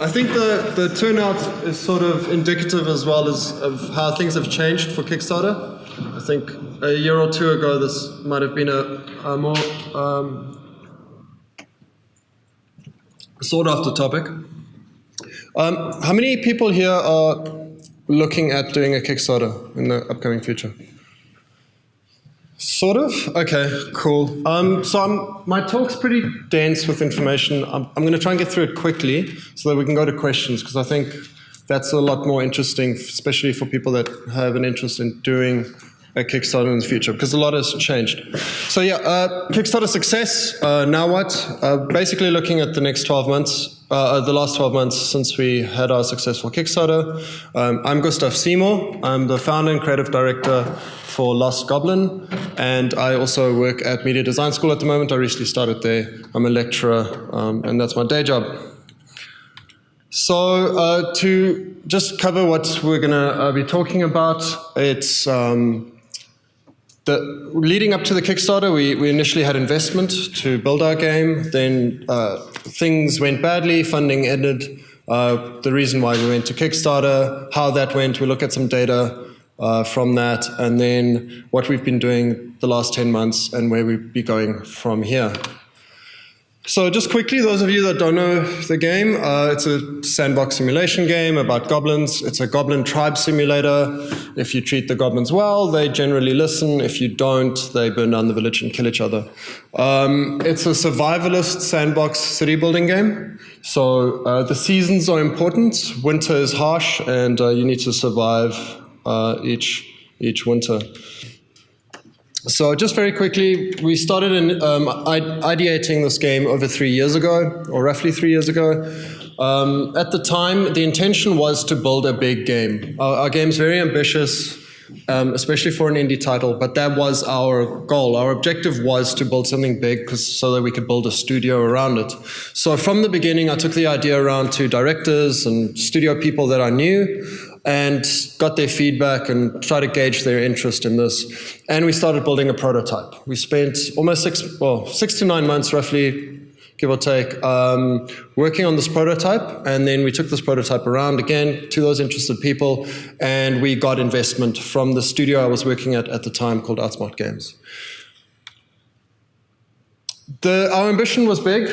I think the turnout is sort of indicative as well as of how things have changed for Kickstarter. I think a year or two ago this might have been a more sought after topic. How many people here are looking at doing a Kickstarter in the upcoming future? Sort of? Okay, cool. My talk's pretty dense with information. I'm going to try and get through it quickly so that we can go to questions, because I think that's a lot more interesting, especially for people that have an interest in doing a Kickstarter in the future, because a lot has changed. So yeah, Kickstarter Success, now what? Basically looking at the next 12 months, the last 12 months since we had our successful Kickstarter. I'm Gustav Seymore. I'm the founder and creative director for Lost Goblin, and I also work at Media Design School at the moment. I recently started there. I'm a lecturer, and that's my day job. So to just cover what we're going to be talking about, it's leading up to the Kickstarter, we initially had investment to build our game. Then things went badly, funding ended. The reason why we went to Kickstarter, how that went, we look at some data from that, and then what we've been doing the last 10 months and where we'll be going from here. So just quickly, those of you that don't know the game, it's a sandbox simulation game about goblins. It's a goblin tribe simulator. If you treat the goblins well, they generally listen. If you don't, they burn down the village and kill each other. It's a survivalist sandbox city building game. So the seasons are important. Winter is harsh, and you need to survive each winter. So just very quickly, we started ideating this game over 3 years ago, or roughly 3 years ago. At the time, the intention was to build a big game. Our game's very ambitious, especially for an indie title, but that was our goal. Our objective was to build something big so that we could build a studio around it. So from the beginning, I took the idea around to directors and studio people that I knew, and got their feedback and tried to gauge their interest in this. And we started building a prototype. We spent almost 6 to 9 months, roughly, give or take, working on this prototype. And then we took this prototype around again to those interested people, and we got investment from the studio I was working at the time called Outsmart Games. Our ambition was big.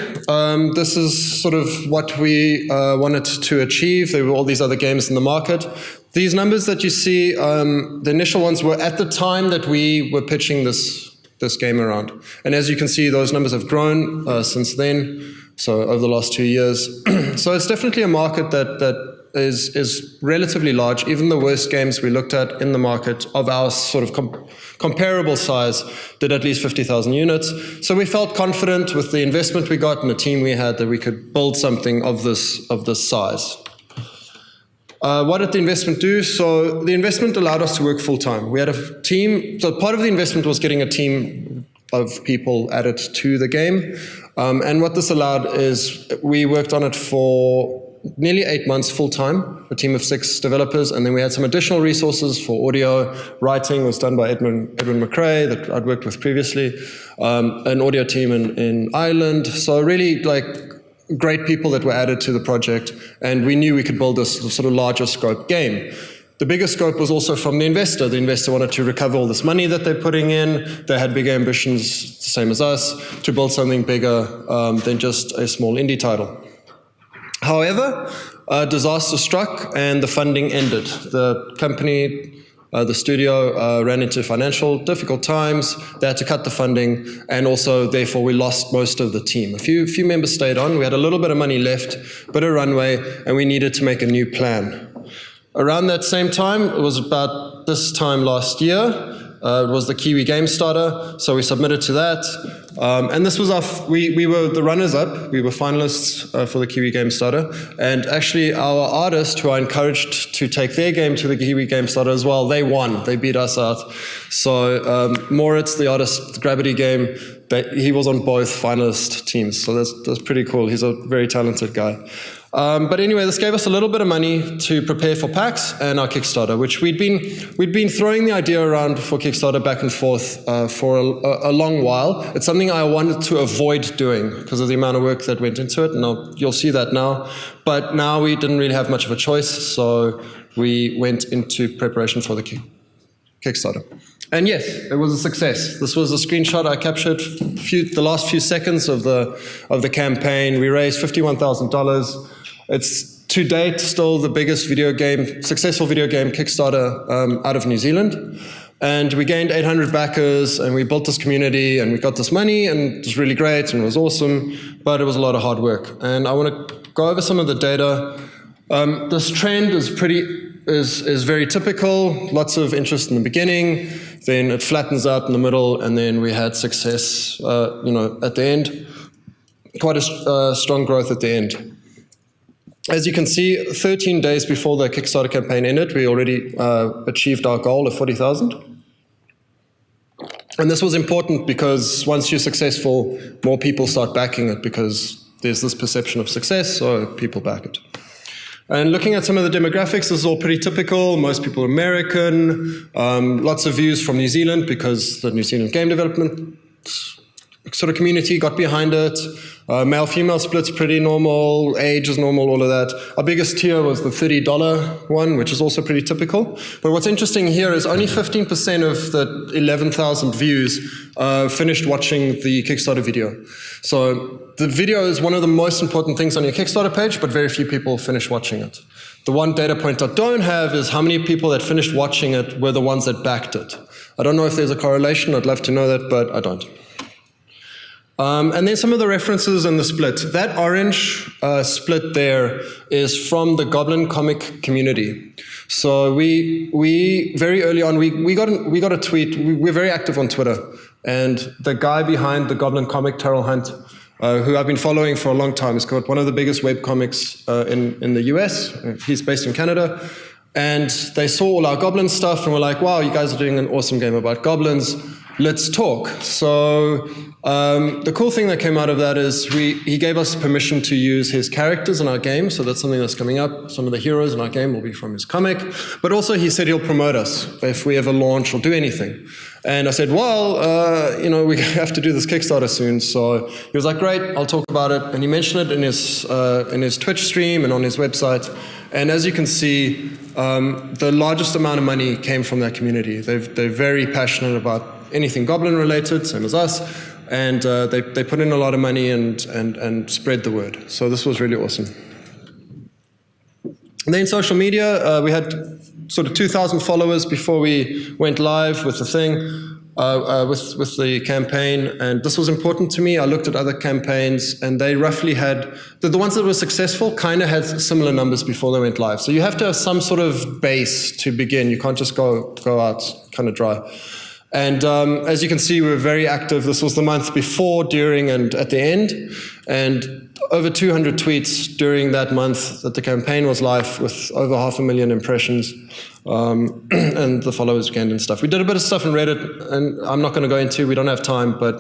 This is sort of what we wanted to achieve. There were all these other games in the market. These numbers that you see, the initial ones were at the time that we were pitching this game around. And as you can see, those numbers have grown since then, so over the last 2 years. So it's definitely a market that is relatively large. Even the worst games we looked at in the market of our sort of comparable size did at least 50,000 units. So we felt confident with the investment we got and the team we had that we could build something of this size. What did the investment do? So the investment allowed us to work full-time. We had a team. So part of the investment was getting a team of people added to the game. And what this allowed is we worked on it for nearly 8 months full-time, a team of 6 developers, and then we had some additional resources for audio. Writing was done by Edwin McRae, that I'd worked with previously, an audio team in Ireland. So really great people that were added to the project, and we knew we could build this sort of larger scope game. The bigger scope was also from the investor. The investor wanted to recover all this money that they're putting in. They had bigger ambitions, the same as us, to build something bigger than just a small indie title. However, a disaster struck and the funding ended. The company, the studio, ran into financial difficult times. They had to cut the funding, and also, therefore, we lost most of the team. A few members stayed on. We had a little bit of money left, bit of runway, and we needed to make a new plan. Around that same time, it was about this time last year, it was the Kiwi Kickstarter, so we submitted to that. And this was we were the runners-up. We were finalists for the Kiwi Kickstarter. And actually, our artists, who are encouraged to take their game to the Kiwi Kickstarter as well, they won. They beat us out. So Moritz, the artist, the Gravity game, he was on both finalist teams. So that's pretty cool. He's a very talented guy. But anyway, this gave us a little bit of money to prepare for PAX and our Kickstarter, which we'd been throwing the idea around for Kickstarter back and forth for a long while. It's something I wanted to avoid doing because of the amount of work that went into it, and you'll see that now. But now we didn't really have much of a choice, so we went into preparation for the Kickstarter. And yes, it was a success. This was a screenshot I captured the last few seconds of the campaign. We raised $51,000. It's to date still the biggest successful video game Kickstarter out of New Zealand. And we gained 800 backers, and we built this community, and we got this money, and it was really great, and it was awesome, but it was a lot of hard work. And I want to go over some of the data. This trend is very typical. Lots of interest in the beginning, then it flattens out in the middle, and then we had success, at the end. Quite a strong growth at the end. As you can see, 13 days before the Kickstarter campaign ended, we already achieved our goal of 40,000. And this was important because once you're successful, more people start backing it because there's this perception of success, so people back it. And looking at some of the demographics, this is all pretty typical. Most people are American, lots of views from New Zealand because the New Zealand game development sort of community got behind it. Male-female split's pretty normal, age is normal, all of that. Our biggest tier was the $30 one, which is also pretty typical. But what's interesting here is only 15% of the 11,000 views finished watching the Kickstarter video. So the video is one of the most important things on your Kickstarter page, but very few people finish watching it. The one data point I don't have is how many people that finished watching it were the ones that backed it. I don't know if there's a correlation. I'd love to know that, but I don't. And then some of the references and the split. That orange split there is from the Goblin comic community. So we very early on, we got a tweet. We're very active on Twitter. And the guy behind the Goblin comic, Terrell Hunt, who I've been following for a long time, has got one of the biggest webcomics in the US. He's based in Canada. And they saw all our Goblin stuff and were like, wow, you guys are doing an awesome game about goblins. Let's talk. So the cool thing that came out of that is he gave us permission to use his characters in our game. So that's something that's coming up. Some of the heroes in our game will be from his comic. But also he said he'll promote us if we ever launch or do anything. And I said, well, we have to do this Kickstarter soon. So he was like, great, I'll talk about it. And he mentioned it in his Twitch stream and on his website. And as you can see, the largest amount of money came from that community. They're very passionate about anything Goblin related, same as us. And they put in a lot of money and spread the word. So this was really awesome. And then social media, we had sort of 2,000 followers before we went live with the thing, with the campaign. And this was important to me. I looked at other campaigns, and they roughly had, the ones that were successful kind of had similar numbers before they went live. So you have to have some sort of base to begin. You can't just go out kind of dry. And as you can see, we were very active. This was the month before, during, and at the end. And over 200 tweets during that month that the campaign was live, with over 500,000 impressions, and the followers gained and stuff. We did a bit of stuff on Reddit, and I'm not going to go into, we don't have time, but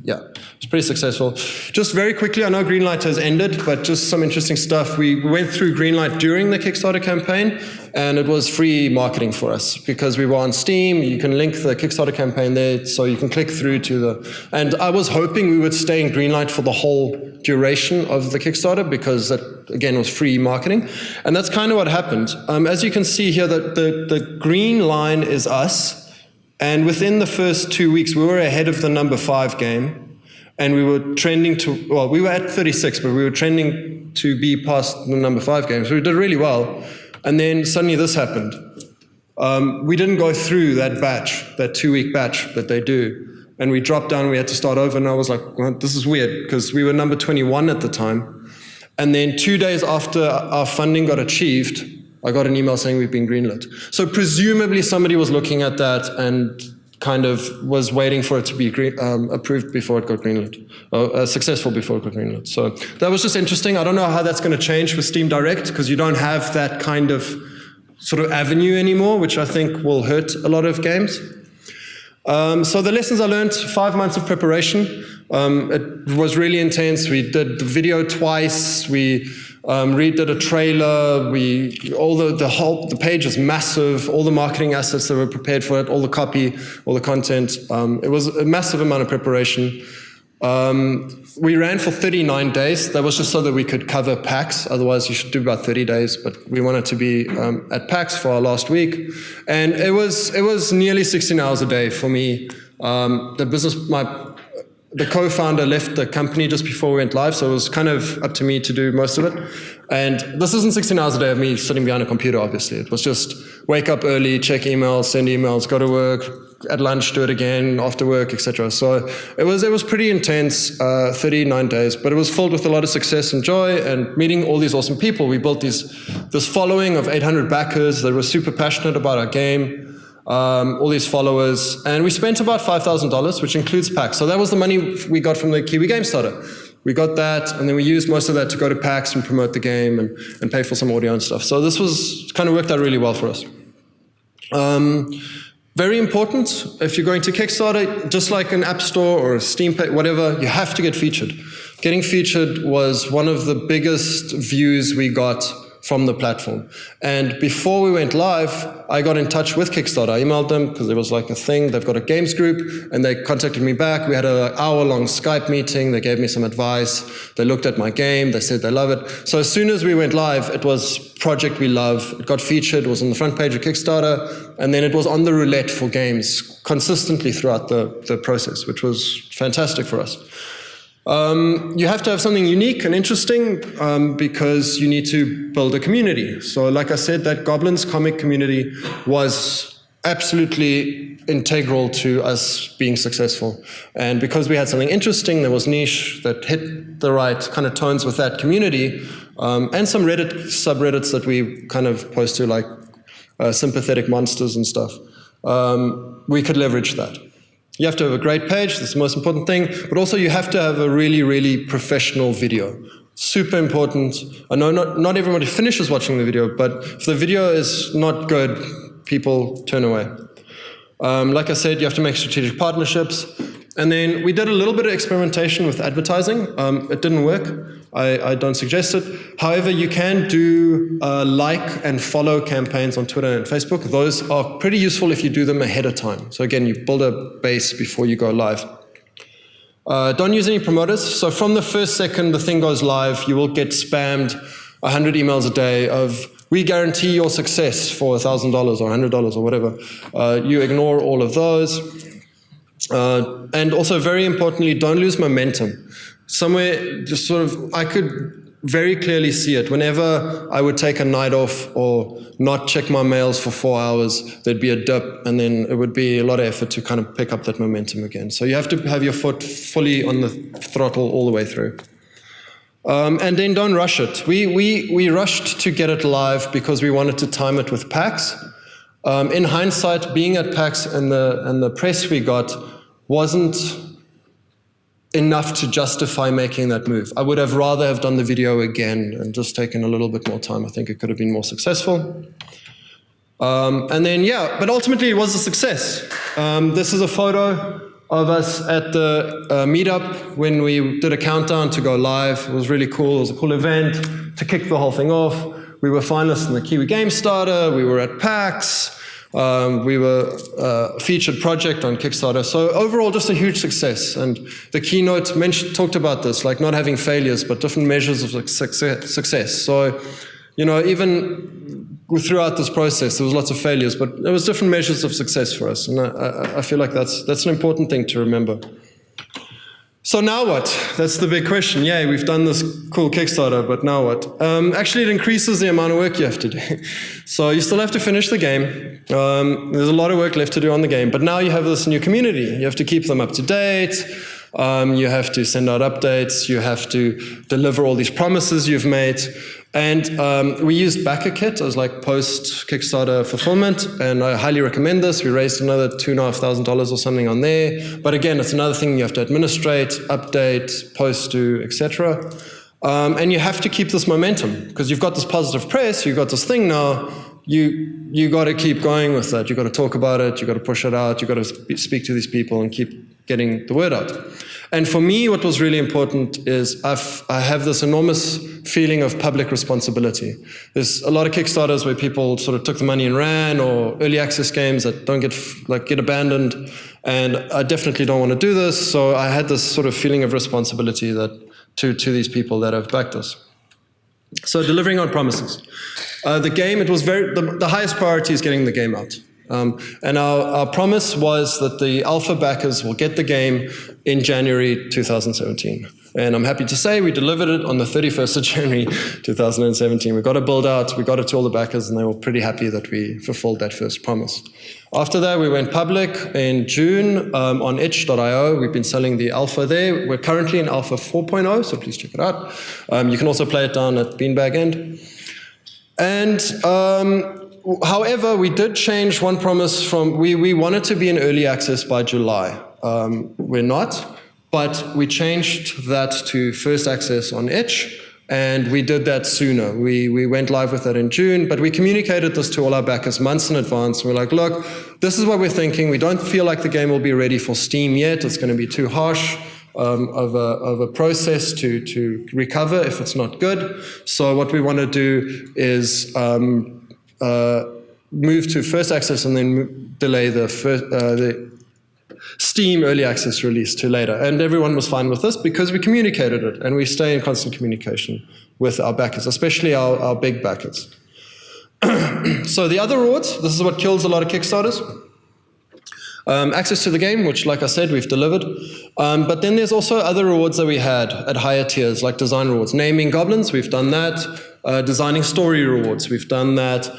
yeah, it was pretty successful. Just very quickly, I know Greenlight has ended, but just some interesting stuff. We went through Greenlight during the Kickstarter campaign, and it was free marketing for us because we were on Steam. You can link the Kickstarter campaign there, so you can click through to the, and I was hoping we would stay in Greenlight for the whole duration of the Kickstarter because that, again, was free marketing. And that's kind of what happened. As you can see here, the green line is us. And within the first 2 weeks, we were ahead of the number 5 game. And we were trending to, well, we were at 36, but we were trending to be past the number 5 game. So we did really well. And then suddenly this happened. We didn't go through that batch, that 2-week batch that they do. And we dropped down, we had to start over, and I was like, well, this is weird, because we were number 21 at the time. And then 2 days after our funding got achieved, I got an email saying we've been greenlit. So presumably somebody was looking at that and kind of was waiting for it to be approved before it got greenlit, or successful before it got greenlit. So that was just interesting. I don't know how that's going to change with Steam Direct, because you don't have that kind of sort of avenue anymore, which I think will hurt a lot of games. So the lessons I learned, 5 months of preparation. It was really intense. We did the video twice. We redid a trailer. The page is massive. All the marketing assets that were prepared for it, all the copy, all the content. It was a massive amount of preparation. We ran for 39 days. That was just so that we could cover PAX. Otherwise, you should do about 30 days. But we wanted to be at PAX for our last week, and it was nearly 16 hours a day for me. The co-founder left the company just before we went live, so it was kind of up to me to do most of it. And this isn't 16 hours a day of me sitting behind a computer, obviously. It was just wake up early, check emails, send emails, go to work, at lunch do it again, after work, etc. So it was pretty intense, 39 days, but it was filled with a lot of success and joy and meeting all these awesome people. We built this following of 800 backers that were super passionate about our game. All these followers, and we spent about $5,000, which includes PAX. So that was the money we got from the Kiwi Gamestarter. We got that, and then we used most of that to go to PAX and promote the game and pay for some audio and stuff. So this was kind of worked out really well for us. Very important, if you're going to Kickstarter, just like an App Store or a Steam page, whatever, you have to get featured. Getting featured was one of the biggest views we got from the platform. And before we went live, I got in touch with Kickstarter. I emailed them because there was like a thing. They've got a games group, and they contacted me back. We had an hour-long Skype meeting. They gave me some advice. They looked at my game. They said they love it. So as soon as we went live, it was project we love. It got featured. It was on the front page of Kickstarter, and then it was on the roulette for games consistently throughout the process, which was fantastic for us. You have to have something unique and interesting because you need to build a community. So like I said, that Goblins comic community was absolutely integral to us being successful. And because we had something interesting, there was niche that hit the right kind of tones with that community, and some Reddit subreddits that we kind of post to, like sympathetic monsters and stuff, we could leverage that. You have to have a great page, that's the most important thing, but also you have to have a really, really professional video. Super important. I know not everybody finishes watching the video, but if the video is not good, people turn away. Like I said, you have to make strategic partnerships. And then we did a little bit of experimentation with advertising. It didn't work. I don't suggest it. However, you can do like and follow campaigns on Twitter and Facebook. Those are pretty useful if you do them ahead of time. So again, you build a base before you go live. Don't use any promoters. So from the first second the thing goes live, you will get spammed 100 emails a day of, we guarantee your success for $1,000 or $100 or whatever. You ignore all of those. And also, very importantly, don't lose momentum. Somewhere, just sort of, I could very clearly see it. Whenever I would take a night off or not check my mails for 4 hours, there'd be a dip, and then it would be a lot of effort to kind of pick up that momentum again. So you have to have your foot fully on the throttle all the way through. And then don't rush it. We rushed to get it live because we wanted to time it with PAX. In hindsight, being at PAX and the press we got wasn't enough to justify making that move. I would have rather have done the video again and just taken a little bit more time. I think it could have been more successful. And then, yeah, but ultimately it was a success. This is a photo of us at the meetup when we did a countdown to go live. It was really cool. It was a cool event to kick the whole thing off. We were finalists in the Kiwi Gamestarter. We were at PAX. We were a featured project on Kickstarter. So overall, just a huge success. And the keynote talked about this, like not having failures, but different measures of success. So, you know, even throughout this process, there was lots of failures, but there was different measures of success for us. And I feel like that's an important thing to remember. So now what? That's the big question. Yay, we've done this cool Kickstarter, but now what? Actually, it increases the amount of work you have to do. So you still have to finish the game. There's a lot of work left to do on the game, but now you have this new community. You have to keep them up to date. You have to send out updates. You have to deliver all these promises you've made. And we used BackerKit as like post-Kickstarter fulfillment, and I highly recommend this. We raised another $2,500 or something on there. But again, it's another thing you have to administrate, update, post to, etc. And you have to keep this momentum, because you've got this positive press, you've got this thing now, you got to keep going with that. You've got to talk about it, you've got to push it out, you've got to speak to these people and keep getting the word out. And for me, what was really important is I have this enormous feeling of public responsibility. There's a lot of Kickstarters where people sort of took the money and ran, or early access games that don't get abandoned. And I definitely don't want to do this. So I had this sort of feeling of responsibility to these people that have backed us. So delivering on promises. The game, it was the highest priority is getting the game out. And our promise was that the alpha backers will get the game in January 2017. And I'm happy to say we delivered it on the 31st of January 2017. We got a build out, we got it to all the backers, and they were pretty happy that we fulfilled that first promise. After that, we went public in June on itch.io. We've been selling the alpha there. We're currently in alpha 4.0, so please check it out. You can also play it down at Beanbag End. And however, we did change one promise from, we wanted to be in early access by July. We're not, but we changed that to first access on itch, and we did that sooner. We went live with that in June, but we communicated this to all our backers months in advance. We're like, look, this is what we're thinking. We don't feel like the game will be ready for Steam yet. It's going to be too harsh of a process to recover if it's not good. So what we want to do is move to first access and then delay the Steam early access release to later. And everyone was fine with this because we communicated it, and we stay in constant communication with our backers, especially our big backers. So the other rewards, this is what kills a lot of Kickstarters. Access to the game, which, like I said, we've delivered. But then there's also other rewards that we had at higher tiers, like design rewards. Naming goblins, we've done that. Designing story rewards, we've done that.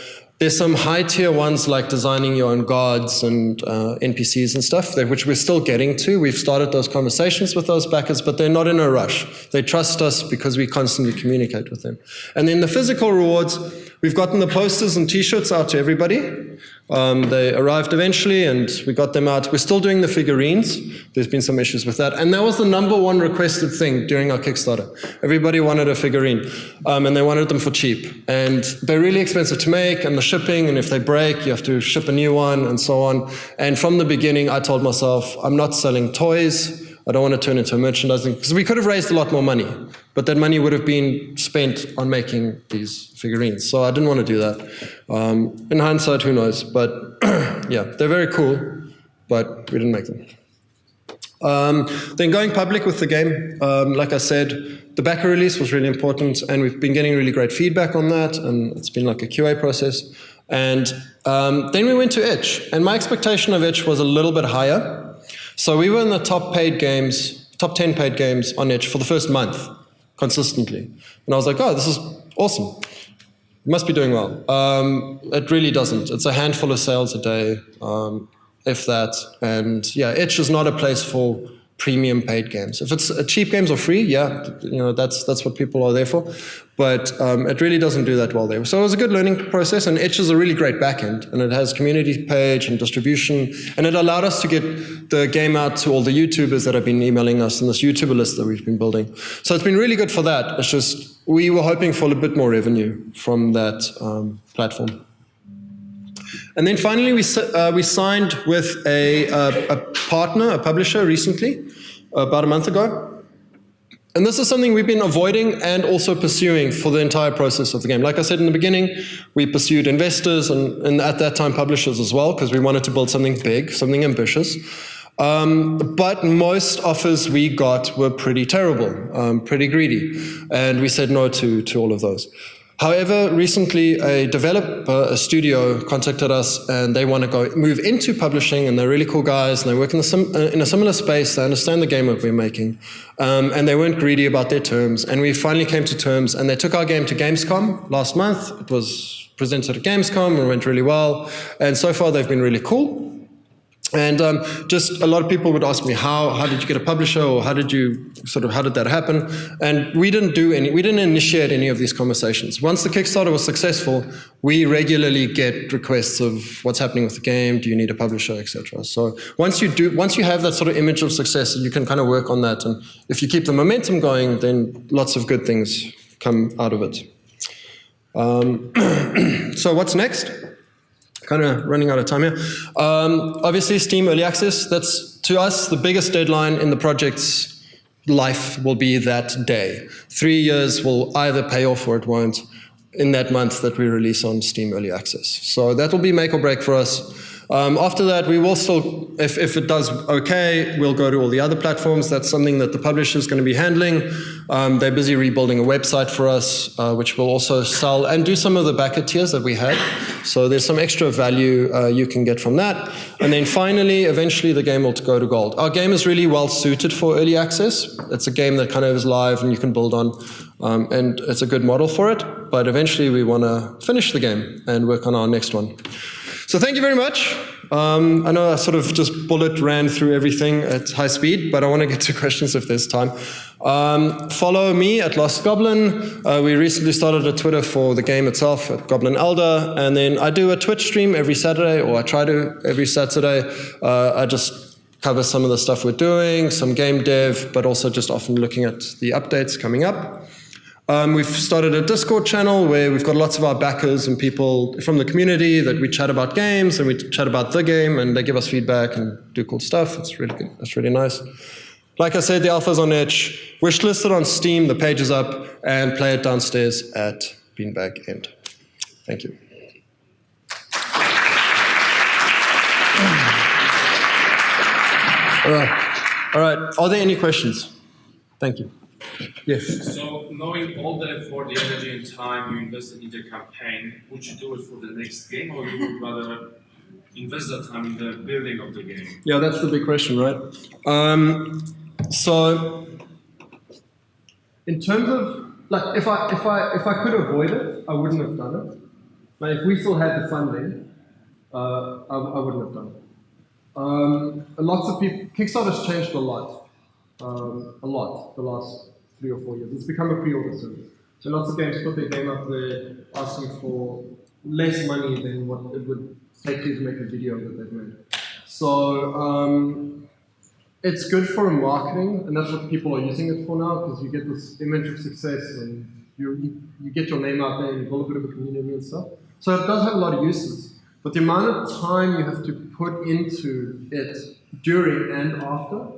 There's some high-tier ones like designing your own gods and NPCs and stuff, which we're still getting to. We've started those conversations with those backers, but they're not in a rush. They trust us because we constantly communicate with them. And then the physical rewards, we've gotten the posters and T-shirts out to everybody. They arrived eventually, and we got them out. We're still doing the figurines. There's been some issues with that. And that was the #1 requested thing during our Kickstarter. Everybody wanted a figurine, and they wanted them for cheap. And they're really expensive to make, and the shipping, and if they break, you have to ship a new one, and so on. And from the beginning, I told myself, I'm not selling toys. I don't want to turn into a merchandising, because we could have raised a lot more money, but that money would have been spent on making these figurines. So I didn't want to do that. In hindsight, who knows? But yeah, they're very cool, but we didn't make them. Then going public with the game, like I said, the backer release was really important, and we've been getting really great feedback on that, and it's been like a QA process. And then we went to itch, and my expectation of itch was a little bit higher. So we were in the top 10 paid games on itch for the first month, consistently. And I was like, oh, this is awesome. It must be doing well. It really doesn't. It's a handful of sales a day, if that. And yeah, itch is not a place for premium paid games. If it's cheap games or free, yeah, that's what people are there for. But it really doesn't do that well there. So it was a good learning process, and itch is a really great backend, and it has community page and distribution, and it allowed us to get the game out to all the YouTubers that have been emailing us in this YouTuber list that we've been building. So it's been really good for that. It's just we were hoping for a bit more revenue from that platform. And then finally, we signed with a partner, a publisher, recently, about a month ago. And this is something we've been avoiding and also pursuing for the entire process of the game. Like I said in the beginning, we pursued investors and at that time publishers as well, because we wanted to build something big, something ambitious. But most offers we got were pretty terrible, pretty greedy. And we said no to all of those. However, recently a developer, a studio, contacted us, and they want to move into publishing, and they're really cool guys, and they work in a similar space. They understand the game that we're making, and they weren't greedy about their terms. And we finally came to terms, and they took our game to Gamescom last month. It was presented at Gamescom, and it went really well. And so far, they've been really cool. And just a lot of people would ask me, how did you get a publisher, or how did that happen? And we didn't initiate any of these conversations. Once the Kickstarter was successful, we regularly get requests of what's happening with the game, do you need a publisher, etc. So once you have that sort of image of success, you can kind of work on that. And if you keep the momentum going, then lots of good things come out of it. So what's next? Kind of running out of time here. Obviously, Steam Early Access, that's to us, the biggest deadline in the project's life will be that day. 3 years will either pay off or it won't in that month that we release on Steam Early Access. So that will be make or break for us. After that, we will still, if it does okay, we'll go to all the other platforms. That's something that the publisher is going to be handling. They're busy rebuilding a website for us, which will also sell and do some of the backer tiers that we had. So there's some extra value you can get from that. And then finally, eventually, the game will go to gold. Our game is really well suited for early access. It's a game that kind of is live and you can build on. And it's a good model for it. But eventually, we want to finish the game and work on our next one. So thank you very much. I know I sort of just ran through everything at high speed, but I want to get to questions if there's time. Follow me at Lost Goblin. We recently started a Twitter for the game itself at Goblin Elder, and then I do a Twitch stream every Saturday, or I try to every Saturday. I just cover some of the stuff we're doing, some game dev, but also just often looking at the updates coming up. We've started a Discord channel where we've got lots of our backers and people from the community that we chat about games and we chat about the game and they give us feedback and do cool stuff. It's really good. That's really nice. Like I said, the alpha's on itch. Wishlisted on Steam, the page is up, and play it downstairs at Beanbag End. Thank you. All right. Are there any questions? Thank you. Yes. So, knowing all the effort, the energy and time you invested in the campaign, would you do it for the next game, or you would rather invest that time in the building of the game? Yeah, that's the big question, right? So, in terms of like, if I could avoid it, I wouldn't have done it. But if we still had the funding, I wouldn't have done it. Lots of people, Kickstarter's changed a lot the last 3 or 4 years. It's become a pre-order service. So lots of games put their game up there asking for less money than what it would take you to make a video that they've made. So it's good for marketing, and that's what people are using it for now, because you get this image of success and you get your name out there and you build a bit of a community and stuff. So it does have a lot of uses. But the amount of time you have to put into it during and after,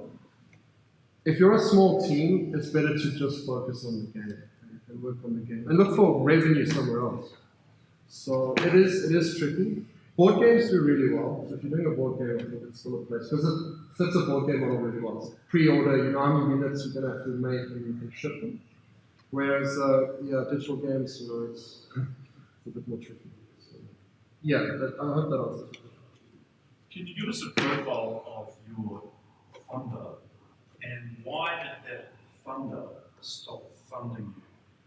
if you're a small team, it's better to just focus on the game and work on the game and look for revenue somewhere else. So it is tricky. Board games do really well. So if you're doing a board game, I think it's still a place, because it fits a board game model really well. It's pre-order, you know how many units you're going to have to make and you can ship them. Whereas, digital games, you know, it's a bit more tricky. So, yeah, I hope that answers. Can you give us a profile of your funder? And why did that funder stop funding you?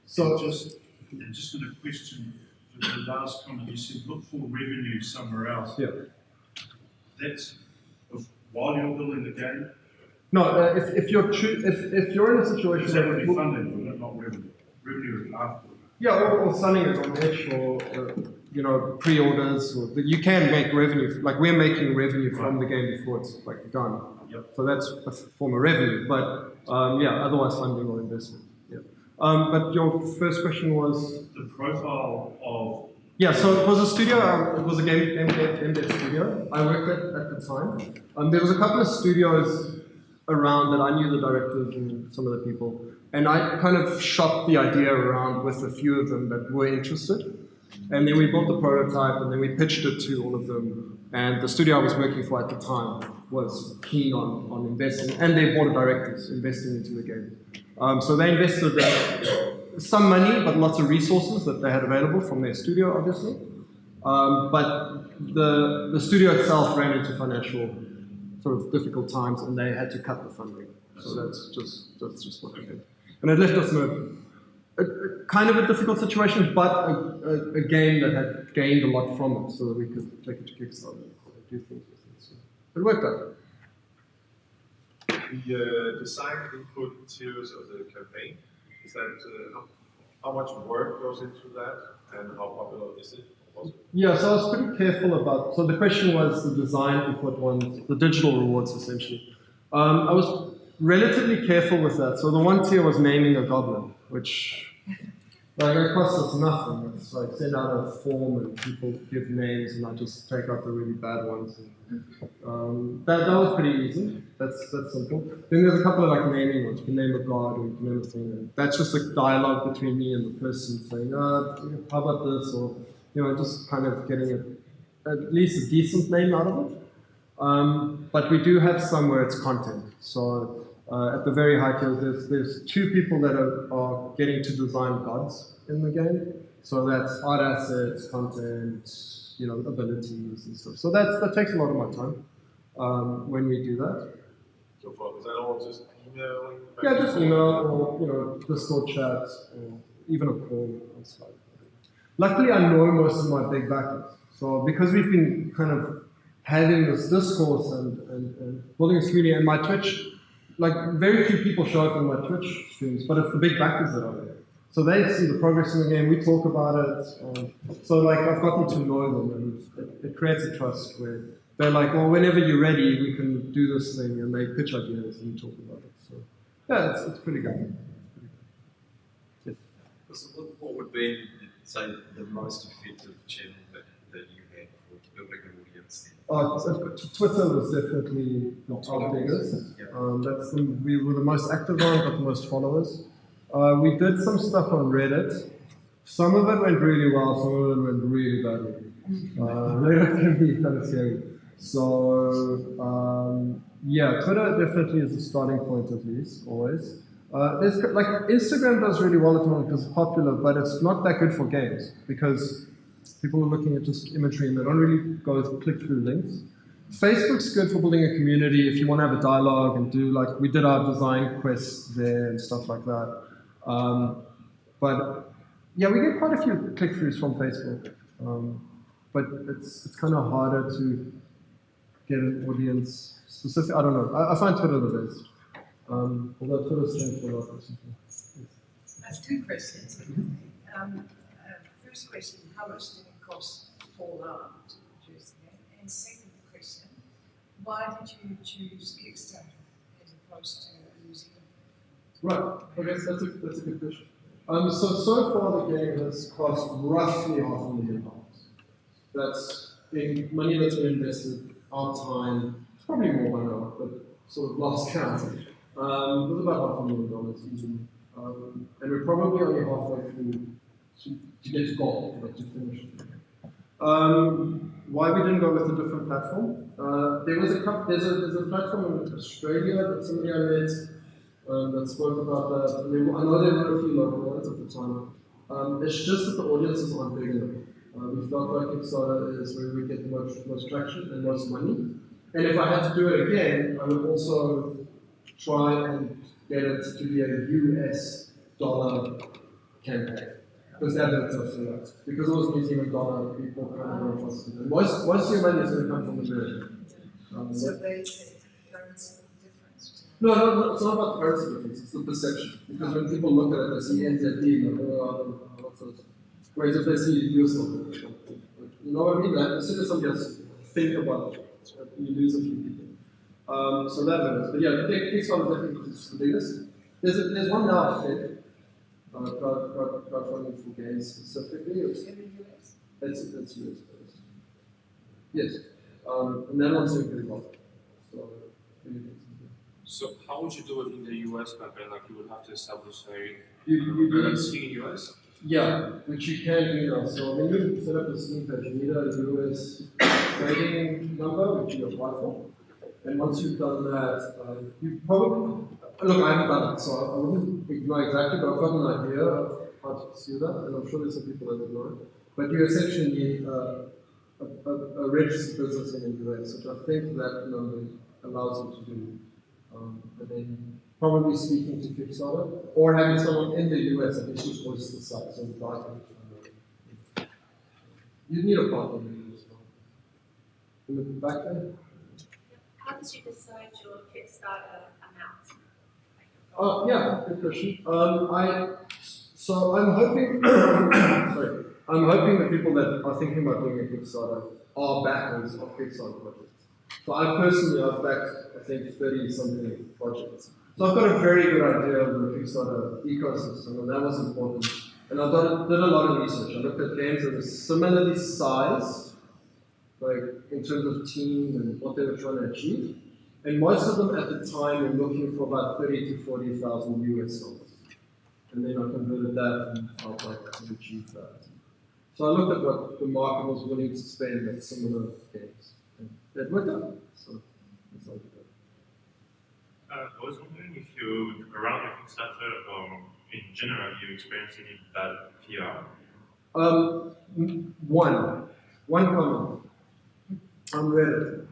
So just in a question for the last comment, you said look for revenue somewhere else. Yeah. That's while you're building the game. No, if you're in a situation that would be funding, but not revenue. Revenue is after. Yeah, or selling it on edge, or pre-orders. Or you can make revenue. Like we're making revenue from the game before it's like done. Yep. So that's a form of revenue, but otherwise funding or investment. Yeah. But your first question was the profile of. Yeah, so it was a studio. It was a game dev studio. I worked at the time. There was a couple of studios around that I knew the directors and some of the people, and I kind of shopped the idea around with a few of them that were interested. And then we built the prototype, and then we pitched it to all of them. And the studio I was working for at the time was keen on investing, and their board of directors investing into the game. So they invested some money, but lots of resources that they had available from their studio, obviously. But the studio itself ran into financial sort of difficult times, and they had to cut the funding. So that's just what they did. And it left us in a kind of a difficult situation, but a game that had gained a lot from it, so that we could take it to Kickstarter and do things with it. So it worked out. The design input materials of the campaign, is that how much work goes into that, and how popular is it? Yeah, so I was pretty careful about, so the question was the design input ones, the digital rewards essentially. I was relatively careful with that. So the one tier was naming a goblin, which Like it costs us nothing. It's like send out a form and people give names and I just take out the really bad ones. And, that was pretty easy. That's simple. Then there's a couple of like naming ones. You can name a god or you can name a thing. And that's just a dialogue between me and the person saying, how about this? Or, just kind of getting at least a decent name out of it. But we do have some where it's content. So at the very high tiers, there's 2 people that are getting to design gods in the game. So that's art assets, content, abilities and stuff. So that takes a lot of my time when we do that. So far, is that all just emailing? Yeah, just email or Discord chat or even a call and stuff. Luckily, I know most of my big backers. So because we've been kind of having this discourse and building this community, and my Twitch, like very few people show up in my Twitch streams, but it's the big backers that are there. So they see the progress in the game, we talk about it. So like I've gotten to know them, and it creates a trust where they're like, well, whenever you're ready, we can do this thing, and they pitch ideas and we talk about it. So yeah, it's pretty good. Yes. So what would be, say, the most effective channel that you had for building an audience? Twitter was definitely our biggest. We were the most active on, got the most followers. We did some stuff on Reddit. Some of it went really well, some of it went really badly. Reddit can be kind of scary. So, Twitter definitely is a starting point at least, always. There's like Instagram does really well at the moment because it's popular, but it's not that good for games because people are looking at just imagery and they don't really go click through links. Facebook's good for building a community if you want to have a dialogue and do like we did our design quests there and stuff like that. But yeah, we get quite a few click-throughs from Facebook, but it's kind of harder to get an audience specific. I don't know. I find Twitter the best. Although Twitter's changed a lot recently. I have 2 questions. First question, how much did it cost Paul to produce the game? And second question, why did you choose Kickstarter as opposed to New Zealand? Right, okay, that's a good question. So far the game has cost roughly $500,000. That's in money that's been invested, our time, it's probably more by now, but sort of last count. It was about $500,000 easily. And we're probably only halfway through to get to goal, like to finish. Why we didn't go with a different platform? There's a platform in Australia that somebody I met that spoke about that. I know there were a few local ones at the time. It's just that the audiences aren't big enough. We felt like Kickstarter is where we get the most traction and most money. And if I had to do it again, I would also try and get it to be a US dollar campaign. Because that hurts us a lot. Because it was New Zealand dollar, people kind of don't trust it. And most of your money is going to come from America. So they say currency difference? No, it's not about the currency difference, it's the perception. Because when people look at it, they see NZD and what's this? Whereas if they see US dollar, you know what I mean? Like, as soon as somebody else think about it, you lose a few people. So that matters. But yeah, Kickstarter definitely is the biggest. There's one now, Fed. Crowdfunding for games specifically. In the US? It's US based. Yes. And that one's doing pretty well. So how would you do it in the US campaign? Like you would have to establish a Steam in US? Yeah, which you can do now. So when you set up a Steam page, you need a US trading number, which you apply for. And once you've done that, you probably, look, I haven't done it, so I wouldn't know exactly, but I've got an idea of how to pursue that, and I'm sure there's some people that would know. But you essentially need a registered business in the US, which I think that number allows you to do. And then probably speaking to Kickstarter, or having someone in the US that actually hosts the site, so the guy you need a partner in the US. In the back there? How did you decide your Kickstarter amount? Yeah, good question. I'm hoping, sorry, I'm hoping the people that are thinking about doing a Kickstarter are backers of Kickstarter projects. So I've backed, I think, 30-something projects. So I've got a very good idea of the Kickstarter ecosystem, and that was important And I did a lot of research. I looked at games that were similarly sized, like in terms of team and what they were trying to achieve. And most of them at the time were looking for about 30 to 40,000 US dollars. And then I converted that and felt like I could achieve that. So I looked at what the market was willing to spend at similar games. And it worked out. So that's how we did it. I was wondering if you, around your Kickstarter or in general, you experienced any bad PR? One comment on Reddit.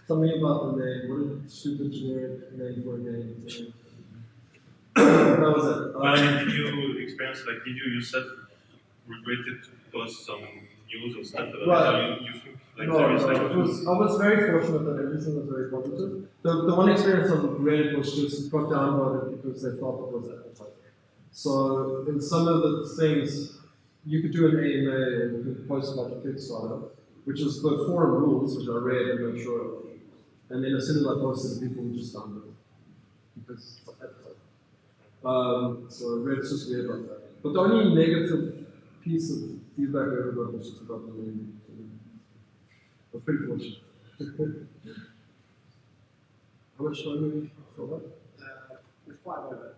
Something about the name. What a stupid generic name for a game. That was it. Did you experience, like, did you yourself regretted to post some news or stuff about it? You think, like, No, I was very fortunate that everything was very positive. The one experience on Reddit was just got downvoted because they thought it was advertising. So in some of the things, you could do an AMA and you could post about your Kickstarter, which is the forum rules, which I read and made sure of. And then as soon as I posted it, people would just download it because it's advertising. So Reddit's just weird about that. But the only negative piece of feedback I ever got was just about the name. I was pretty fortunate. How much time do we for that? We're 5 over.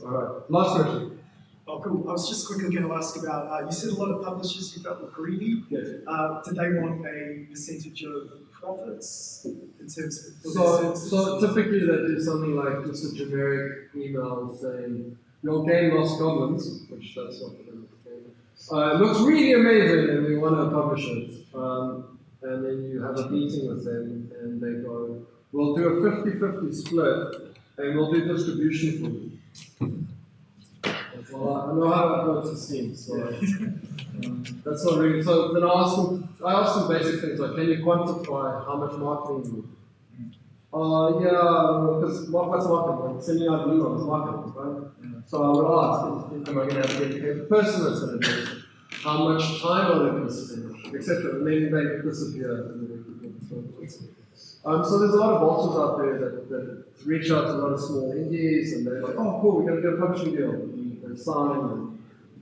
All right. Last question. Oh, cool. I was just quickly going to ask about, you said a lot of publishers you felt were greedy. Yes. Did they want a percentage of profits in terms of... So typically they do something like just a generic email saying, your game lost goblins, which that's not the name of the game. It looks really amazing and we want to publish it. And then you have a meeting with them and they go, we'll do a 50-50 split and we'll do distribution for you. Well, I know how that works in Steam, so that's not really. So then I asked them basic things like, can you quantify how much marketing you need? Yeah, because what's marketing? Like sending out emails is marketing, right? So I would ask, am I going to have a dedicated person that's going to do it? How much time are they going to spend, etc. And then they disappear. So there's a lot of vultures out there that reach out to a lot of small indies, and they're like, oh cool, we're going to get a publishing deal. And they sign,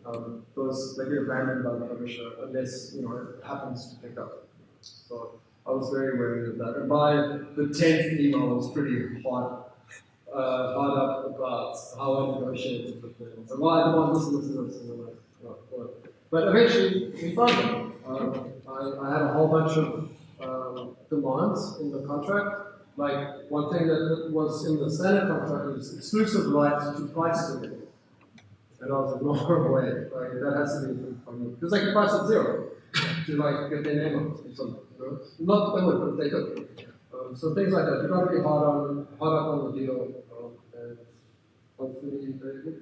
and they get abandoned by the publisher unless it happens to pick up. So I was very wary of that. And by the 10th email, I was pretty hard up about how I negotiated with them. So why I want this and this and this, and I'm like, oh. But eventually we found them. I had a whole bunch of demands in the contract. Like one thing that was in the standard contract was exclusive rights to price the game. And I was like, no way, like that has to be for me. Because they can price at zero to like get their name on or something. Not that they would, but they could. So things like that. You got to be hard up on the deal, and hopefully very good.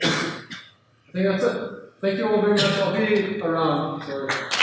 I think that's it. Thank you all very much. I'll be around. So.